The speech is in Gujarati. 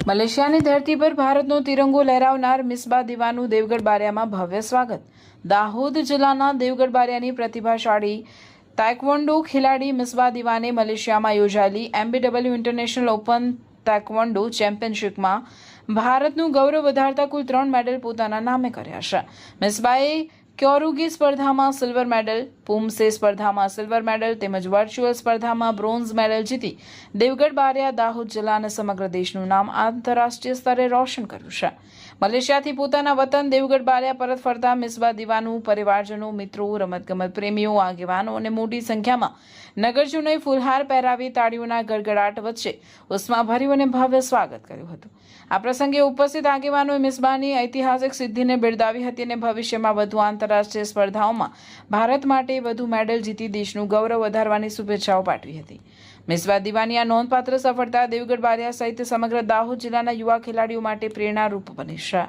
મલેશિયાની ધરતી પર ભારતનો તિરંગો લહેરાવનાર મિસબા દીવાનું દેવગઢ બારિયામાં ભવ્ય સ્વાગત। દાહોદ જિલ્લાના દેવગઢ બારિયાની પ્રતિભાશાળી તાઇક્વોન્ડો ખેલાડી મિસબા દીવાને મલેશિયામાં યોજાયેલી MBW ઇન્ટરનેશનલ ઓપન તાઇક્વોન્ડો ચેમ્પિયનશિપમાં ભારતનું ગૌરવ વધારતા કુલ 3 મેડલ પોતાના નામે કર્યા છે। મિસબાએ ક્યોરુગી સ્પર્ધામાં સિલ્વર મેડલ, પુમસે સ્પર્ધામાં સિલ્વર મેડલ તેમજ વર્ચ્યુઅલ સ્પર્ધામાં બ્રોન્ઝ મેડલ જીતી દેવગઢ બારિયા દાહોદ જિલ્લા અને સમગ્ર દેશનું નામ આંતરરાષ્ટ્રીય સ્તરે રોશન કર્યું છે। મલેશિયાથી પોતાના વતન દેવગઢ બારિયા પરત ફરતા મિસબા દીવાનું પરિવારજનો, મિત્રો, રમતગમત પ્રેમીઓ, આગેવાનો અને મોટી સંખ્યામાં નગરજનોએ ફૂલહાર પહેરાવી તાળીઓના ગડગડાટ વચ્ચે ઉષ્માભર્યું અને ભવ્ય સ્વાગત કર્યું હતું। આ પ્રસંગે ઉપસ્થિત આગેવાનોએ મિસબાની ઐતિહાસિક સિદ્ધિને બિરદાવી હતી અને ભવિષ્યમાં વધુ આંતરરાષ્ટ્રીય સ્પર્ધાઓમાં ભારત માટે વધુ મેડલ જીતી દેશનું ગૌરવ વધારવાની શુભેચ્છાઓ પાઠવી હતી। મિસબા દીવાની આ નોંધપાત્ર સફળતા દેવગઢ બારિયા સહિત સમગ્ર દાહોદ જિલ્લાના યુવા ખેલાડીઓ માટે પ્રેરણારૂપ બની છે।